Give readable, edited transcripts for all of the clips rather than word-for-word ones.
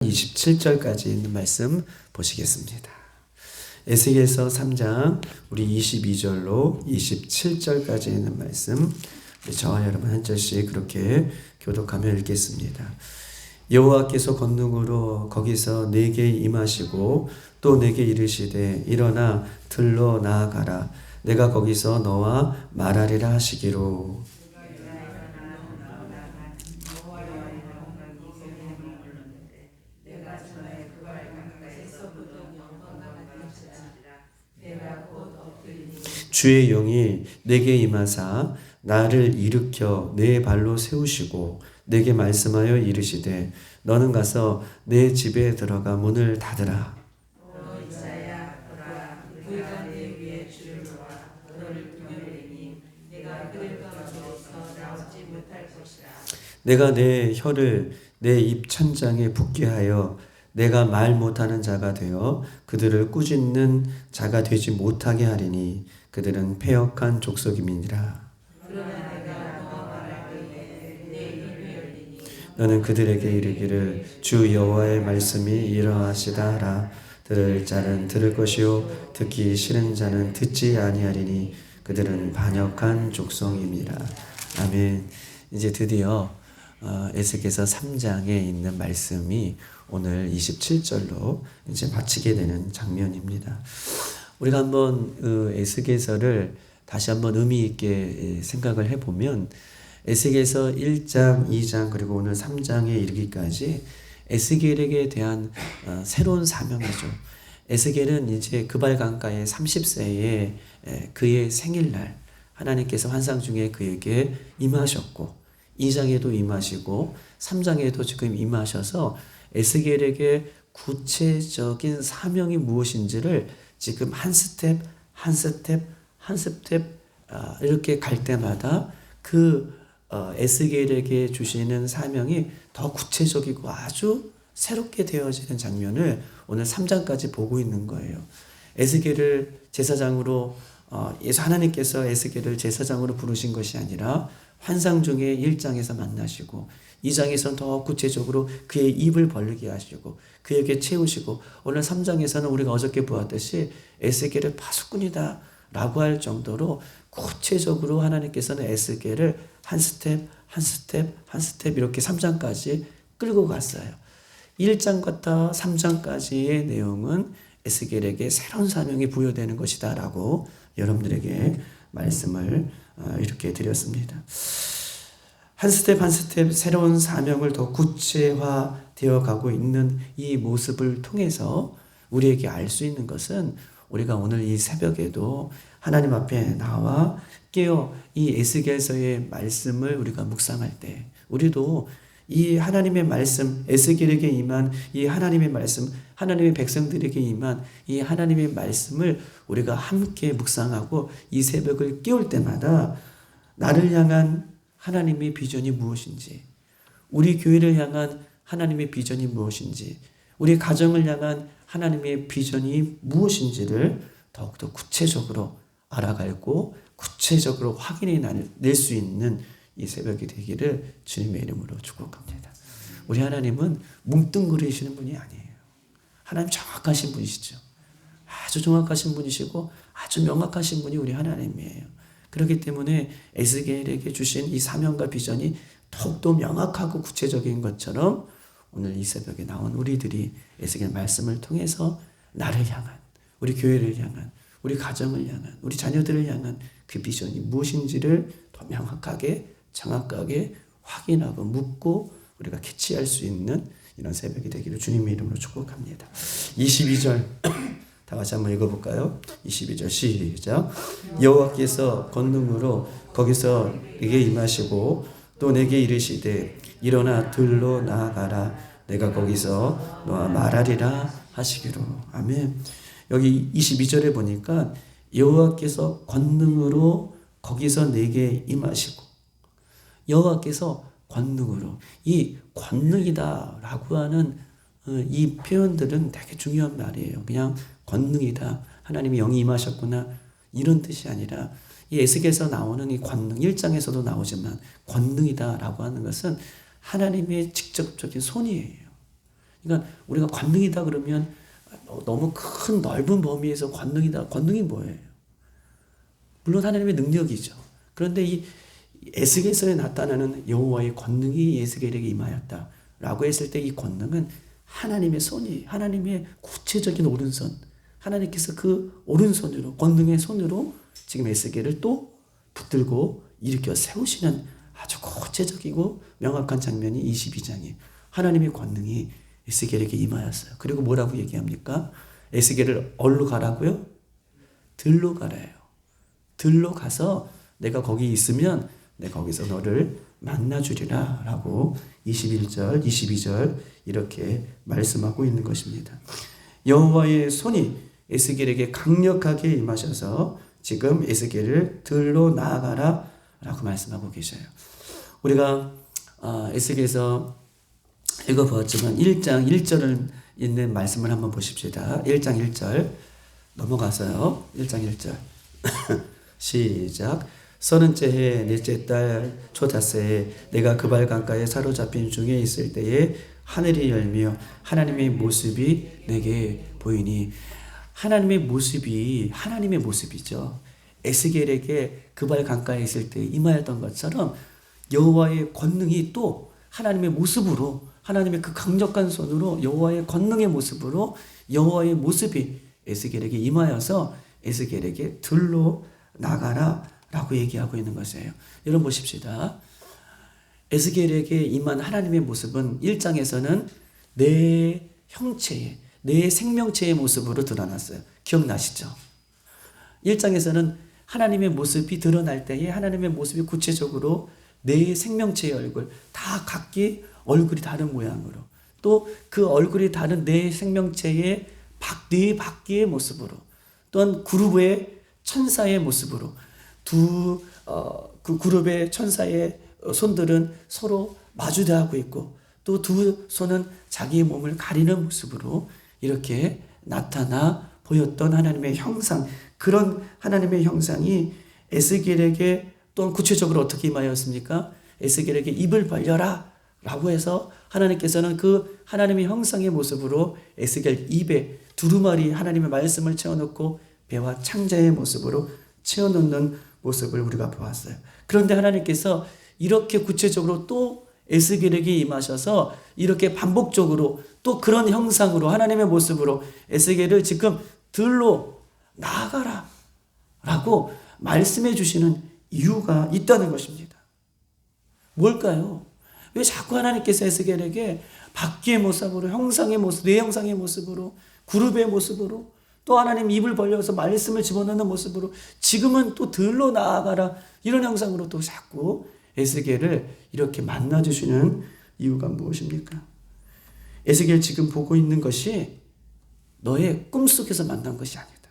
27절까지 있는 말씀 보시겠습니다. 에스겔서 3장 우리 22절로 27절까지 있는 말씀 저와 여러분 한 절씩 그렇게 교독하며 읽겠습니다. 여호와께서 권능으로 거기서 내게 임하시고 또 내게 이르시되 일어나 들러 나아가라. 내가 거기서 너와 말하리라 하시기로. 주의 영이 내게 임하사 나를 일으켜 내 발로 세우시고 내게 말씀하여 이르시되 너는 가서 내 집에 들어가 문을 닫으라. 내가 내 혀를 내 입 천장에 붙게 하여 내가 말 못하는 자가 되어 그들을 꾸짖는 자가 되지 못하게 하리니 그들은 패역한 족속임이니라. 너는 그들에게 이르기를 주 여호와의 말씀이 이러하시다 하라. 들을 자는 들을 것이요 듣기 싫은 자는 듣지 아니하리니 그들은 반역한 족속임이라. 아멘. 이제 드디어 에스겔서 3장에 있는 말씀이 오늘 27절로 이제 마치게 되는 장면입니다. 우리가 한번 에스겔서를 다시 한번 의미 있게 생각을 해보면 에스겔서 1장, 2장 그리고 오늘 3장에 이르기까지 에스겔에게 대한 새로운 사명이죠. 에스겔은 이제 그발 강가의 30세에 그의 생일날 하나님께서 환상 중에 그에게 임하셨고 2장에도 임하시고 3장에도 지금 임하셔서 에스겔에게 구체적인 사명이 무엇인지를 지금 한 스텝 이렇게 갈 때마다 그 에스겔에게 주시는 사명이 더 구체적이고 아주 새롭게 되어지는 장면을 오늘 3장까지 보고 있는 거예요. 에스겔을 제사장으로 하나님께서 에스겔을 제사장으로 부르신 것이 아니라 환상 중에 1장에서 만나시고 2장에서는 더 구체적으로 그의 입을 벌리게 하시고 그에게 채우시고 오늘 3장에서는 우리가 어저께 보았듯이 에스겔을 파수꾼이다 라고 할 정도로 구체적으로 하나님께서는 에스겔을 한 스텝 이렇게 3장까지 끌고 갔어요. 1장부터 3장까지의 내용은 에스겔에게 새로운 사명이 부여되는 것이다 라고 여러분들에게 말씀을 이렇게 드렸습니다. 한 스텝 새로운 사명을 더 구체화되어 가고 있는 이 모습을 통해서 우리에게 알 수 있는 것은 우리가 오늘 이 새벽에도 하나님 앞에 나와 깨어 이 에스겔서의 말씀을 우리가 묵상할 때 우리도 이 하나님의 말씀, 에스겔에게 임한 이 하나님의 말씀, 하나님의 백성들에게 임한 이 하나님의 말씀을 우리가 함께 묵상하고 이 새벽을 깨울 때마다 나를 향한 하나님의 비전이 무엇인지, 우리 교회를 향한 하나님의 비전이 무엇인지, 우리 가정을 향한 하나님의 비전이 무엇인지를 더욱더 구체적으로 알아가고 구체적으로 확인해 낼 수 있는 이 새벽이 되기를 주님의 이름으로 축복합니다. 우리 하나님은 뭉뚱그리시는 분이 아니에요. 하나님 정확하신 분이시죠. 아주 정확하신 분이시고 아주 명확하신 분이 우리 하나님이에요. 그렇기 때문에 에스겔에게 주신 이 사명과 비전이 더욱더 명확하고 구체적인 것처럼 오늘 이 새벽에 나온 우리들이 에스겔 말씀을 통해서 나를 향한, 우리 교회를 향한, 우리 가정을 향한, 우리 자녀들을 향한 그 비전이 무엇인지를 더 명확하게 정확하게 확인하고 묻고 우리가 캐치할 수 있는 이런 새벽이 되기를 주님의 이름으로 축복합니다. 22절 다 같이 한번 읽어볼까요? 22절 시작. 여호와께서 권능으로 거기서 내게 임하시고 또 내게 이르시되 일어나 들로 나아가라. 내가 거기서 너와 말하리라 하시기로. 아멘. 여기 22절에 보니까 여호와께서 권능으로 거기서 내게 임하시고 여호와께서 권능으로, 이 권능이다라고 하는 이 표현들은 되게 중요한 말이에요. 그냥 권능이다, 하나님이 영이 임하셨구나 이런 뜻이 아니라 이 에스겔에서 나오는 이 권능, 1장에서도 나오지만 권능이다라고 하는 것은 하나님의 직접적인 손이에요. 그러니까 우리가 권능이다 그러면 너무 큰 넓은 범위에서 권능이다. 권능이 뭐예요? 물론 하나님의 능력이죠. 그런데 이 에스겔서에 나타나는 여호와의 권능이 에스겔에게 임하였다라고 했을 때 이 권능은 하나님의 손이, 하나님의 구체적인 오른손, 하나님께서 그 오른손으로, 권능의 손으로 지금 에스겔을 또 붙들고 일으켜 세우시는 아주 구체적이고 명확한 장면이 22장이에요. 하나님의 권능이 에스겔에게 임하였어요. 그리고 뭐라고 얘기합니까? 에스겔을 어디로 가라고요? 들로 가래요. 들로 가서 내가 거기 있으면 내가 거기서 너를 만나주리라 라고 21절, 22절 이렇게 말씀하고 있는 것입니다. 여호와의 손이 에스겔에게 강력하게 임하셔서 지금 에스겔을 들로 나아가라 라고 말씀하고 계셔요. 우리가 에스겔에서 읽어보았지만 1장 1절을 있는 말씀을 한번 보십시다. 1장 1절 넘어가서요. 1장 1절 시작. 서른째 해 넷째 달 초다새에 내가 그발 강가에 사로잡힌 중에 있을 때에 하늘이 열며 하나님의 모습이 내게 보이니, 하나님의 모습이 하나님의 모습이죠. 에스겔에게 그발 강가에 있을 때 임하였던 것처럼 여호와의 권능이 또 하나님의 모습으로, 하나님의 그 강력한 손으로 여호와의 권능의 모습으로 여호와의 모습이 에스겔에게 임하여서 에스겔에게 들로 나가라 라고 얘기하고 있는 것이에요. 여러분 보십시다. 에스겔에게 임한 하나님의 모습은 1장에서는 내 형체의, 내 생명체의 모습으로 드러났어요. 기억나시죠? 1장에서는 하나님의 모습이 드러날 때에 하나님의 모습이 구체적으로 내 생명체의 얼굴, 다 각기 얼굴이 다른 모양으로, 또 그 얼굴이 다른 내 생명체의 네 바퀴의 모습으로, 또한 그룹의 천사의 모습으로, 그 그룹의 천사의 손들은 서로 마주대하고 있고 또 두 손은 자기의 몸을 가리는 모습으로 이렇게 나타나 보였던 하나님의 형상, 그런 하나님의 형상이 에스겔에게 또한 구체적으로 어떻게 임하였습니까? 에스겔에게 입을 벌려라 라고 해서 하나님께서는 그 하나님의 형상의 모습으로 에스겔 입에 두루마리 하나님의 말씀을 채워넣고 배와 창자의 모습으로 채워넣는 모습을 우리가 보았어요. 그런데 하나님께서 이렇게 구체적으로 또 에스겔에게 임하셔서 이렇게 반복적으로 또 그런 형상으로 하나님의 모습으로 에스겔을 지금 들로 나아가라 라고 말씀해 주시는 이유가 있다는 것입니다. 뭘까요? 왜 자꾸 하나님께서 에스겔에게 바퀴의 모습으로, 형상의 모습, 내 형상의 모습으로, 그룹의 모습으로, 또 하나님 입을 벌려서 말씀을 집어넣는 모습으로, 지금은 또 들로 나아가라 이런 형상으로 또 자꾸 에스겔을 이렇게 만나주시는 이유가 무엇입니까? 에스겔 지금 보고 있는 것이 너의 꿈속에서 만난 것이 아니다.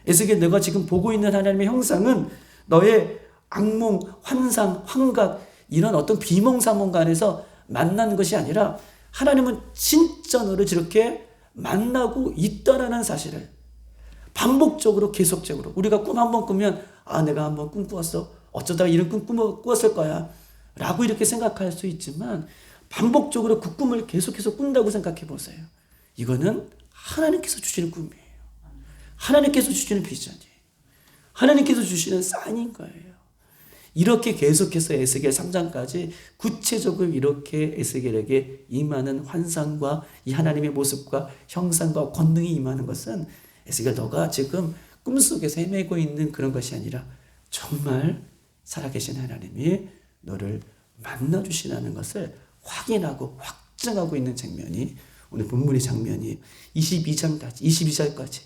에스겔 너가 지금 보고 있는 하나님의 형상은 너의 악몽, 환상, 환각 이런 어떤 비몽사몽 간에서 만난 것이 아니라 하나님은 진짜 너를 저렇게 만나고 있다라는 사실을 반복적으로 계속적으로, 우리가 꿈 한 번 꾸면 내가 한 번 꿈 꾸었어, 어쩌다가 이런 꿈 꾸었을 거야 라고 이렇게 생각할 수 있지만 반복적으로 그 꿈을 계속해서 꾼다고 생각해 보세요. 이거는 하나님께서 주시는 꿈이에요. 하나님께서 주시는 비전이에요. 하나님께서 주시는 사인인 거예요. 이렇게 계속해서 에스겔 3장까지 구체적으로 이렇게 에스겔에게 임하는 환상과 이 하나님의 모습과 형상과 권능이 임하는 것은 에스겔 너가 지금 꿈속에서 헤매고 있는 그런 것이 아니라 정말 살아계신 하나님이 너를 만나주시라는 것을 확인하고 확증하고 있는 장면이 오늘 본문의 장면이 22절까지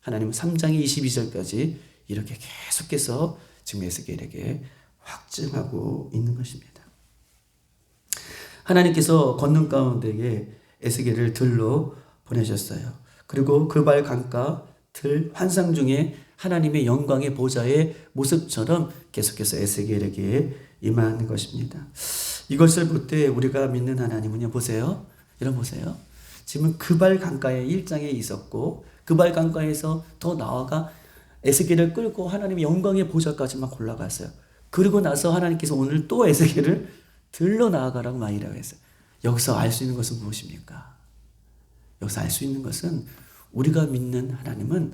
하나님은 3장의 22절까지 이렇게 계속해서 지금 에스겔에게 확증하고 있는 것입니다. 하나님께서 권능 가운데에 에스겔을 들로 보내셨어요. 그리고 그발 강가 들 환상 중에 하나님의 영광의 보좌의 모습처럼 계속해서 에스겔에게 임하는 것입니다. 이것을 볼 때 우리가 믿는 하나님은요, 보세요. 여러분 보세요. 지금 그발 강가에 1장에 있었고 그발 강가에서 더 나아가 에스겔을 끌고 하나님의 영광의 보좌까지만 올라갔어요. 그리고 나서 하나님께서 오늘 또 에스겔을 들러 나아가라고 말이라고 했어요. 여기서 알 수 있는 것은 무엇입니까? 여기서 알 수 있는 것은 우리가 믿는 하나님은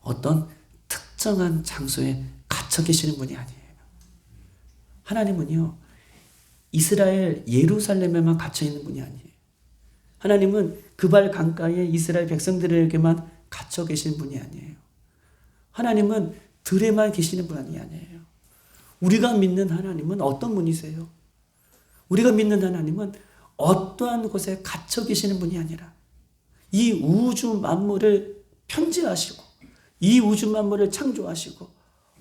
어떤 특정한 장소에 갇혀 계시는 분이 아니에요. 하나님은요, 이스라엘 예루살렘에만 갇혀 있는 분이 아니에요. 하나님은 그발 강가에 이스라엘 백성들에게만 갇혀 계시는 분이 아니에요. 하나님은 들에만 계시는 분이 아니에요. 우리가 믿는 하나님은 어떤 분이세요? 우리가 믿는 하나님은 어떠한 곳에 갇혀 계시는 분이 아니라 이 우주 만물을 편지하시고 이 우주 만물을 창조하시고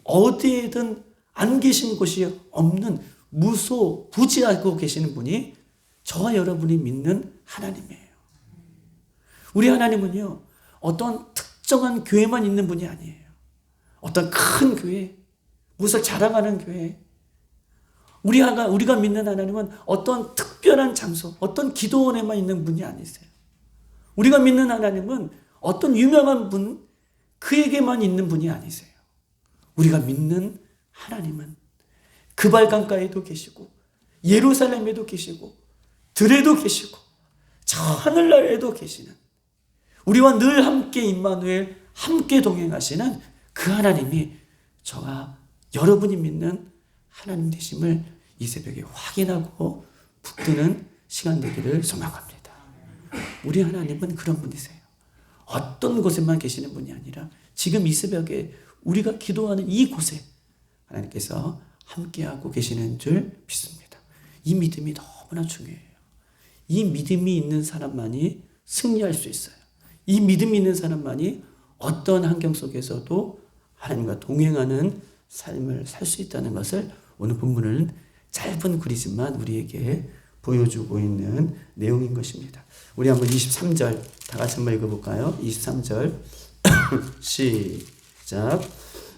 어디에든 안 계신 곳이 없는 무소부지하고 계시는 분이 저와 여러분이 믿는 하나님이에요. 우리 하나님은요, 어떤 특정한 교회만 있는 분이 아니에요. 어떤 큰 교회, 무엇을 자랑하는 교회. 우리가 믿는 하나님은 어떤 특별한 장소, 어떤 기도원에만 있는 분이 아니세요. 우리가 믿는 하나님은 어떤 유명한 분, 그에게만 있는 분이 아니세요. 우리가 믿는 하나님은 그발 강가에도 계시고 예루살렘에도 계시고 들에도 계시고 저 하늘나라에도 계시는 우리와 늘 함께 임마누엘 함께 동행하시는 그 하나님이 저와 여러분이 믿는 하나님 되심을 이 새벽에 확인하고 붙드는 시간 되기를 소망합니다. 우리 하나님은 그런 분이세요. 어떤 곳에만 계시는 분이 아니라 지금 이 새벽에 우리가 기도하는 이곳에 하나님께서 함께하고 계시는 줄 믿습니다. 이 믿음이 너무나 중요해요. 이 믿음이 있는 사람만이 승리할 수 있어요. 이 믿음이 있는 사람만이 어떤 환경 속에서도 하나님과 동행하는 삶을 살 수 있다는 것을 오늘 본문은 짧은 글이지만 우리에게 보여주고 있는 내용인 것입니다. 우리 한번 23절 다 같이 한번 읽어볼까요? 23절 시작.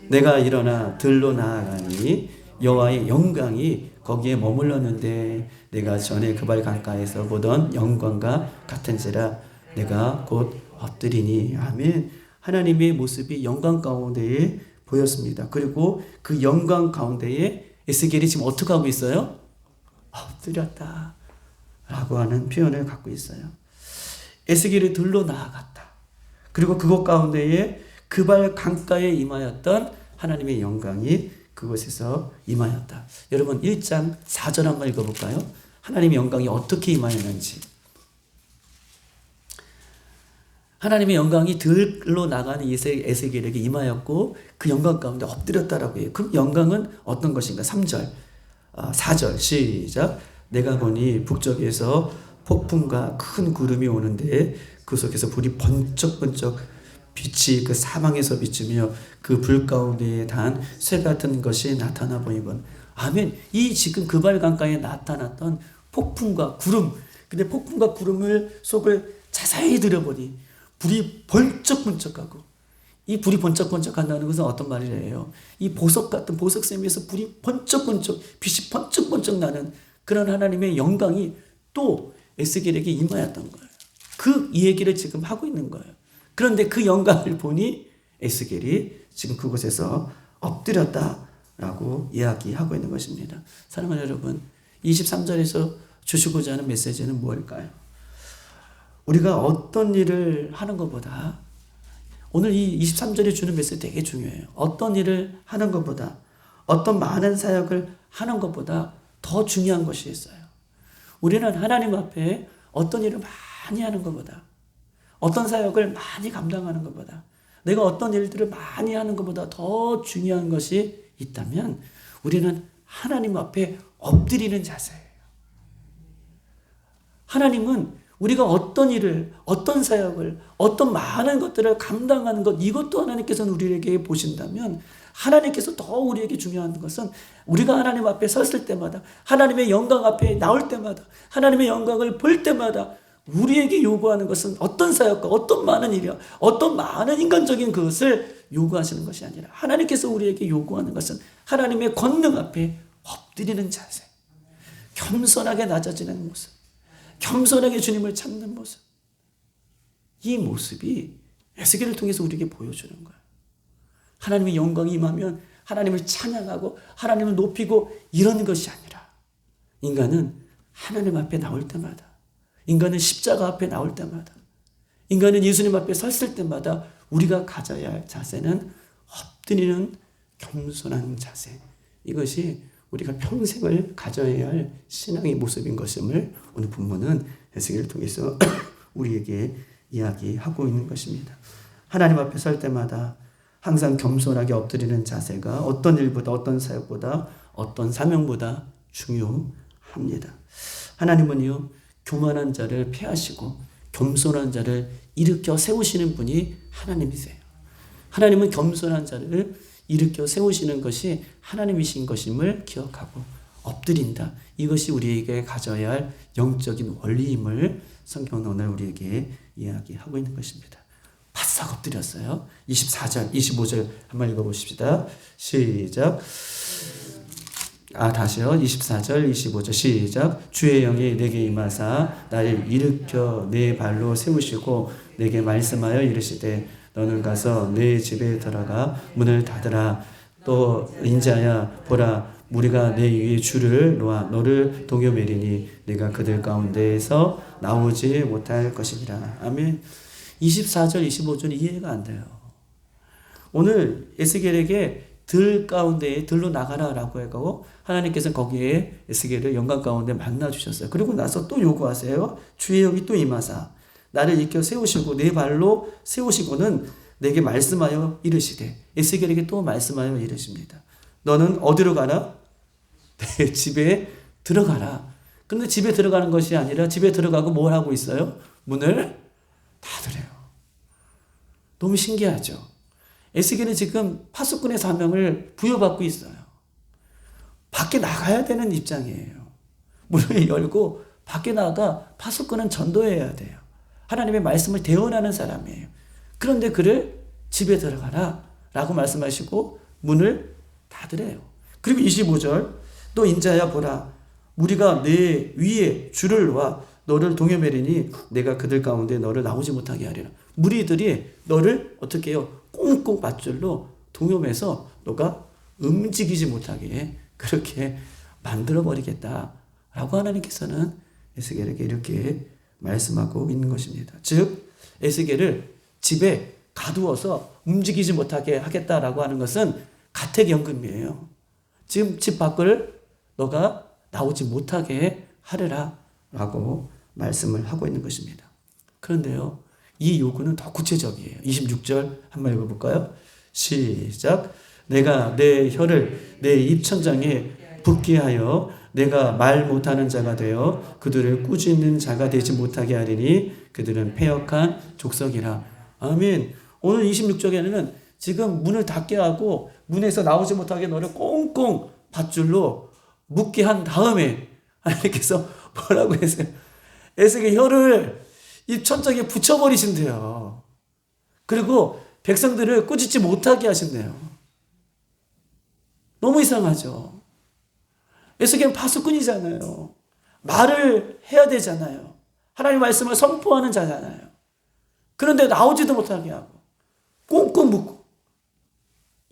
내가 일어나 들로 나아가니 여호와의 영광이 거기에 머물렀는데 내가 전에 그발 강가에서 보던 영광과 같은지라 내가 곧 엎드리니. 아멘. 하나님의 모습이 영광 가운데에 보였습니다. 그리고 그 영광 가운데에 에스겔이 지금 어떻게 하고 있어요? 엎드렸다 라고 하는 표현을 갖고 있어요. 에스겔이 들로 나아갔다. 그리고 그곳 가운데에 그발 강가에 임하였던 하나님의 영광이 그곳에서 임하였다. 여러분 1장 4절 한번 읽어볼까요? 하나님의 영광이 어떻게 임하였는지. 하나님의 영광이 들로 나가는 에스겔에게 임하였고 그 영광 가운데 엎드렸다라고 해요. 그 영광은 어떤 것인가? 3절, 4절 시작. 내가 보니 북쪽에서 폭풍과 큰 구름이 오는데 그 속에서 불이 번쩍번쩍 빛이 그 사방에서 비추며 그 불 가운데에 단 쇠 같은 것이 나타나 보이건. 아멘. 이 지금 그발 강가에 나타났던 폭풍과 구름. 근데 폭풍과 구름을 속을 자세히 들여보니 불이 번쩍번쩍하고, 이 불이 번쩍번쩍한다는 것은 어떤 말이래요? 이 보석 같은 보석샘에서 불이 번쩍번쩍, 빛이 번쩍번쩍 나는 그런 하나님의 영광이 또 에스겔에게 임하였던 거예요. 그 얘기를 지금 하고 있는 거예요. 그런데 그 영광을 보니 에스겔이 지금 그곳에서 엎드렸다라고 이야기하고 있는 것입니다. 사랑하는 여러분, 23절에서 주시고자 하는 메시지는 무엇일까요? 우리가 어떤 일을 하는 것보다, 오늘 이 23절에 주는 메시지 되게 중요해요. 어떤 일을 하는 것보다, 어떤 많은 사역을 하는 것보다 더 중요한 것이 있어요. 우리는 하나님 앞에 어떤 일을 많이 하는 것보다, 어떤 사역을 많이 감당하는 것보다, 내가 어떤 일들을 많이 하는 것보다 더 중요한 것이 있다면 우리는 하나님 앞에 엎드리는 자세예요. 하나님은 우리가 어떤 일을, 어떤 사역을, 어떤 많은 것들을 감당하는 것, 이것도 하나님께서는 우리에게 보신다면 하나님께서 더 우리에게 중요한 것은 우리가 하나님 앞에 섰을 때마다, 하나님의 영광 앞에 나올 때마다, 하나님의 영광을 볼 때마다 우리에게 요구하는 것은 어떤 사역과 어떤 많은 일이야, 어떤 많은 인간적인 그것을 요구하시는 것이 아니라 하나님께서 우리에게 요구하는 것은 하나님의 권능 앞에 엎드리는 자세, 겸손하게 낮아지는 모습, 겸손하게 주님을 찾는 모습. 이 모습이 에스겔을 통해서 우리에게 보여주는 거예요. 하나님의 영광이 임하면 하나님을 찬양하고 하나님을 높이고 이런 것이 아니라, 인간은 하나님 앞에 나올 때마다, 인간은 십자가 앞에 나올 때마다, 인간은 예수님 앞에 섰을 때마다 우리가 가져야 할 자세는 엎드리는 겸손한 자세. 이것이 우리가 평생을 가져야 할 신앙의 모습인 것임을 오늘 본문은 에스겔을 통해서 우리에게 이야기하고 있는 것입니다. 하나님 앞에 설 때마다 항상 겸손하게 엎드리는 자세가 어떤 일보다, 어떤 사역보다, 어떤 사명보다 중요합니다. 하나님은요, 교만한 자를 폐하시고 겸손한 자를 일으켜 세우시는 분이 하나님이세요. 하나님은 겸손한 자를 일으켜 세우시는 것이 하나님이신 것임을 기억하고 엎드린다. 이것이 우리에게 가져야 할 영적인 원리임을 성경은 오늘 우리에게 이야기하고 있는 것입니다. 바싹 엎드렸어요. 24절, 25절 한번 읽어보십시다. 시작. 다시요. 24절, 25절 시작. 주의 영이 내게 임하사 나를 일으켜 내 발로 세우시고 내게 말씀하여 이르시되 너는 가서 내 집에 들어가 문을 닫으라. 또 인자야 보라 무리가 내 위에 줄을 놓아 너를 동요매리니 내가 그들 가운데에서 나오지 못할 것이니라. 아멘. 24절 25절 이해가 안 돼요. 오늘 에스겔에게 들 가운데에 들로 나가라라고 하고 하나님께서는 거기에 에스겔을 영광 가운데 만나 주셨어요. 그리고 나서 또 요구하세요. 주의 영이 또 임하사 나를 일으켜 세우시고 내 발로 세우시고는 내게 말씀하여 이르시되 에스겔에게 또 말씀하여 이르십니다. 너는 어디로 가라? 내 집에 들어가라. 그런데 집에 들어가는 것이 아니라 집에 들어가고 뭘 하고 있어요? 문을 닫으래요. 너무 신기하죠? 에스겔은 지금 파수꾼의 사명을 부여받고 있어요. 밖에 나가야 되는 입장이에요. 문을 열고 밖에 나가 파수꾼은 전도해야 돼요. 하나님의 말씀을 대언하는 사람이에요. 그런데 그를 집에 들어가라 라고 말씀하시고 문을 닫으래요. 그리고 25절 또 인자야 보라 무리가 내 위에 줄을 놓아 너를 동요매리니 내가 그들 가운데 너를 나오지 못하게 하리라. 무리들이 너를 어떻게 해요? 꽁꽁 밧줄로 동요매서 너가 움직이지 못하게 그렇게 만들어버리겠다라고 하나님께서는 에스겔에게 이렇게 말씀하고 있는 것입니다. 즉 에스겔을 집에 가두어서 움직이지 못하게 하겠다라고 하는 것은 가택연금이에요. 지금 집 밖을 너가 나오지 못하게 하리라 라고 말씀을 하고 있는 것입니다. 그런데요, 이 요구는 더 구체적이에요. 26절 한번 읽어볼까요? 시작. 내가 내 혀를 내 입천장에 붙게 하여 내가 말 못하는 자가 되어 그들을 꾸짖는 자가 되지 못하게 하리니 그들은 패역한 족속이라. 아멘. 오늘 26절에는 지금 문을 닫게 하고 문에서 나오지 못하게 너를 꽁꽁 밧줄로 묶게 한 다음에 하나님께서 뭐라고 했어요? 에스겔 혀를 입천장에 붙여버리신대요. 그리고 백성들을 꾸짖지 못하게 하신대요. 너무 이상하죠? 에스겔은 파수꾼이잖아요. 말을 해야 되잖아요. 하나님 말씀을 선포하는 자잖아요. 그런데 나오지도 못하게 하고 꽁꽁 묶고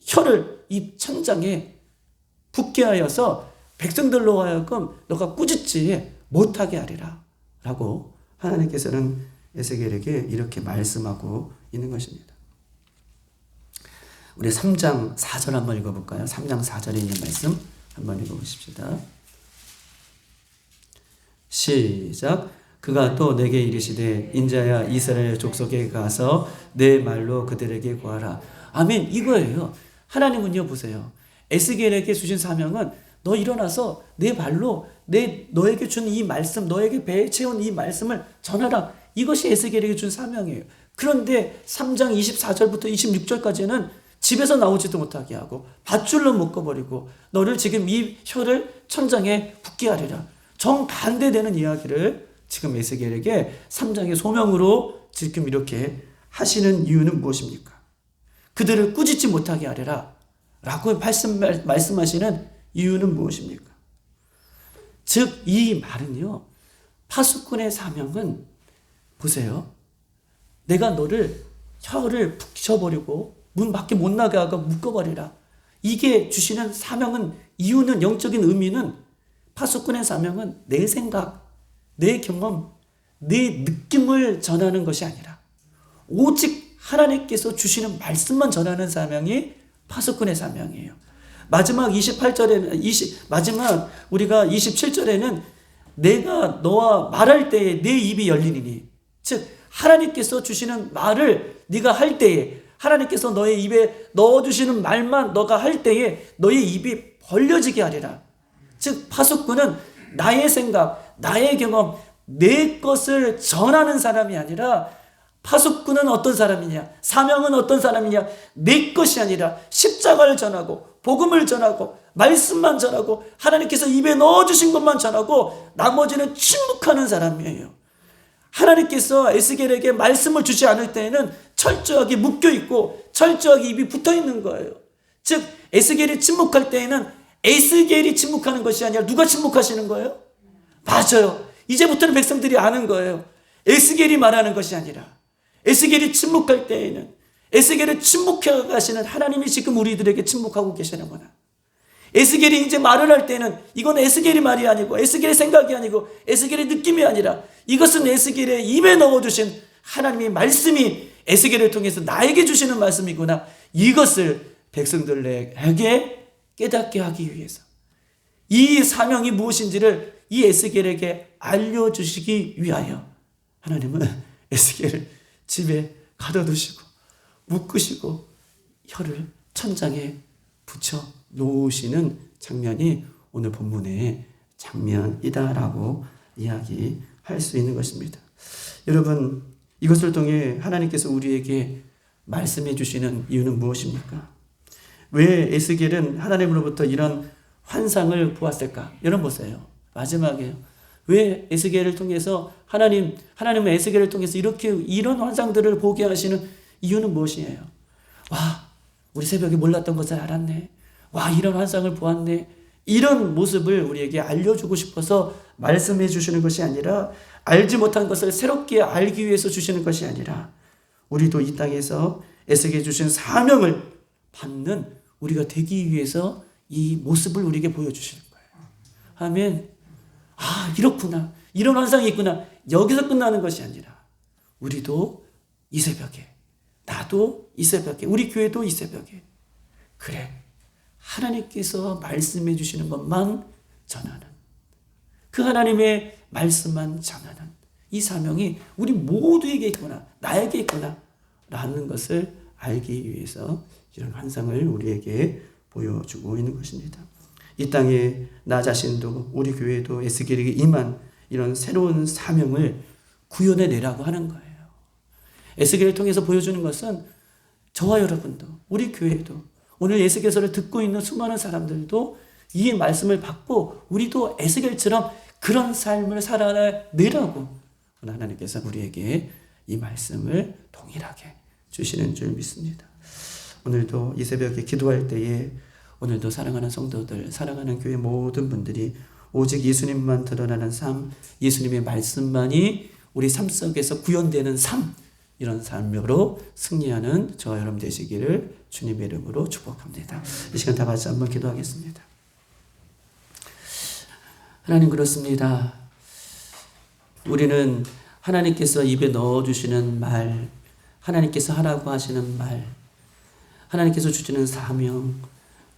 혀를 입천장에 붙게 하여서 백성들로 하여금 너가 꾸짖지 못하게 하리라 라고 하나님께서는 에스겔에게 이렇게 말씀하고 있는 것입니다. 우리 3장 4절 한번 읽어볼까요? 3장 4절에 있는 말씀 한번 읽어보십시다. 시작. 그가 또 내게 이르시되 인자야 이스라엘 족속에 가서 내 말로 그들에게 구하라. 아멘. 이거예요. 하나님은요 보세요. 에스겔에게 주신 사명은 너 일어나서 내 발로 너에게 준 이 말씀, 너에게 배에 채운 이 말씀을 전하라. 이것이 에스겔에게 준 사명이에요. 그런데 3장 24절부터 26절까지는 집에서 나오지도 못하게 하고 밧줄로 묶어버리고 너를 지금 이 혀를 천장에 붙게 하리라. 정반대되는 이야기를 지금 에스겔에게 3장의 소명으로 지금 이렇게 하시는 이유는 무엇입니까? 그들을 꾸짖지 못하게 하리라 라고 말씀하시는 이유는 무엇입니까? 즉 이 말은요, 파수꾼의 사명은 보세요. 내가 너를 혀를 붙여버리고 문 밖에 못 나게 하고 묶어버리라. 이게 주시는 사명은, 이유는, 영적인 의미는, 파수꾼의 사명은 내 생각, 내 경험, 내 느낌을 전하는 것이 아니라 오직 하나님께서 주시는 말씀만 전하는 사명이 파수꾼의 사명이에요. 마지막 28절에는 마지막 우리가 27절에는 내가 너와 말할 때에 내 입이 열리니니, 즉 하나님께서 주시는 말을 네가 할 때에, 하나님께서 너의 입에 넣어주시는 말만 너가 할 때에 너의 입이 벌려지게 하리라. 즉 파수꾼은 나의 생각, 나의 경험, 내 것을 전하는 사람이 아니라, 파수꾼은 어떤 사람이냐, 사명은 어떤 사람이냐, 내 것이 아니라 십자가를 전하고 복음을 전하고 말씀만 전하고 하나님께서 입에 넣어주신 것만 전하고 나머지는 침묵하는 사람이에요. 하나님께서 에스겔에게 말씀을 주지 않을 때에는 철저하게 묶여있고 철저하게 입이 붙어있는 거예요. 즉 에스겔이 침묵할 때에는 에스겔이 침묵하는 것이 아니라 누가 침묵하시는 거예요? 맞아요. 이제부터는 백성들이 아는 거예요. 에스겔이 말하는 것이 아니라 에스겔이 침묵할 때에는 에스겔을 침묵해 가시는 하나님이 지금 우리들에게 침묵하고 계시는구나. 에스겔이 이제 말을 할 때는 이건 에스겔이 말이 아니고 에스겔의 생각이 아니고 에스겔의 느낌이 아니라 이것은 에스겔의 입에 넣어주신 하나님의 말씀이 에스겔을 통해서 나에게 주시는 말씀이구나. 이것을 백성들에게 깨닫게 하기 위해서 이 사명이 무엇인지를 이 에스겔에게 알려주시기 위하여 하나님은 에스겔을 집에 가둬두시고 묶으시고 혀를 천장에 붙여 놓으시는 장면이 오늘 본문의 장면이다라고 이야기할 수 있는 것입니다. 여러분, 이것을 통해 하나님께서 우리에게 말씀해 주시는 이유는 무엇입니까? 왜 에스겔은 하나님으로부터 이런 환상을 보았을까? 여러분 보세요. 마지막에 왜 에스겔을 통해서 하나님은 에스겔을 통해서 이런 환상들을 보게 하시는 이유는 무엇이에요? 와, 우리 새벽에 몰랐던 것을 알았네. 와, 이런 환상을 보았네. 이런 모습을 우리에게 알려주고 싶어서 말씀해 주시는 것이 아니라, 알지 못한 것을 새롭게 알기 위해서 주시는 것이 아니라, 우리도 이 땅에서 에스겔 주신 사명을 받는 우리가 되기 위해서 이 모습을 우리에게 보여주시는 거예요. 아멘. 아, 이렇구나. 이런 환상이 있구나. 여기서 끝나는 것이 아니라 우리도 이 새벽에, 나도 이 새벽에, 우리 교회도 이 새벽에, 그래, 하나님께서 말씀해 주시는 것만 전하는, 그 하나님의 말씀만 전하는 이 사명이 우리 모두에게 있구나, 나에게 있구나 라는 것을 알기 위해서 이런 환상을 우리에게 보여주고 있는 것입니다. 이 땅에 나 자신도 우리 교회도 에스겔에게 임한 이런 새로운 사명을 구현해내라고 하는 거예요. 에스겔을 통해서 보여주는 것은 저와 여러분도, 우리 교회도, 오늘 에스겔서를 듣고 있는 수많은 사람들도 이 말씀을 받고 우리도 에스겔처럼 그런 삶을 살아내라고 하나님께서 우리에게 이 말씀을 동일하게 주시는 줄 믿습니다. 오늘도 이 새벽에 기도할 때에 오늘도 사랑하는 성도들, 사랑하는 교회 모든 분들이 오직 예수님만 드러나는 삶, 예수님의 말씀만이 우리 삶 속에서 구현되는 삶, 이런 삶으로 승리하는 저와 여러분 되시기를 주님의 이름으로 축복합니다. 이 시간 다 같이 한번 기도하겠습니다. 하나님, 그렇습니다. 우리는 하나님께서 입에 넣어주시는 말, 하나님께서 하라고 하시는 말, 하나님께서 주시는 사명,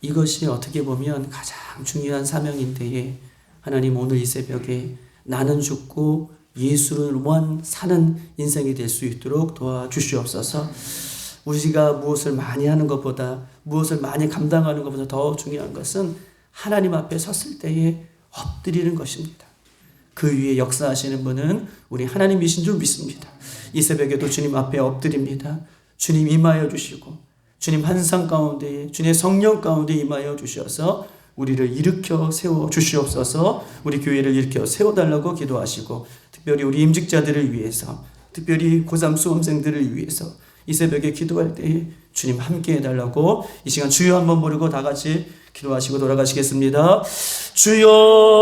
이것이 어떻게 보면 가장 중요한 사명인데, 하나님 오늘 이 새벽에 나는 죽고 예수를만 사는 인생이 될 수 있도록 도와주시옵소서. 우리가 무엇을 많이 하는 것보다, 무엇을 많이 감당하는 것보다 더 중요한 것은 하나님 앞에 섰을 때에 엎드리는 것입니다. 그 위에 역사하시는 분은 우리 하나님이신 줄 믿습니다. 이 새벽에도 주님 앞에 엎드립니다. 주님 임하여 주시고, 주님 환상 가운데, 주님의 성령 가운데 임하여 주셔서 우리를 일으켜 세워 주시옵소서. 우리 교회를 일으켜 세워달라고 기도하시고, 특별히 우리 임직자들을 위해서, 특별히 고3 수험생들을 위해서 이 새벽에 기도할 때 주님 함께 해달라고 이 시간 주여 한번 부르고 다 같이 기도하시고 돌아가시겠습니다. 주여.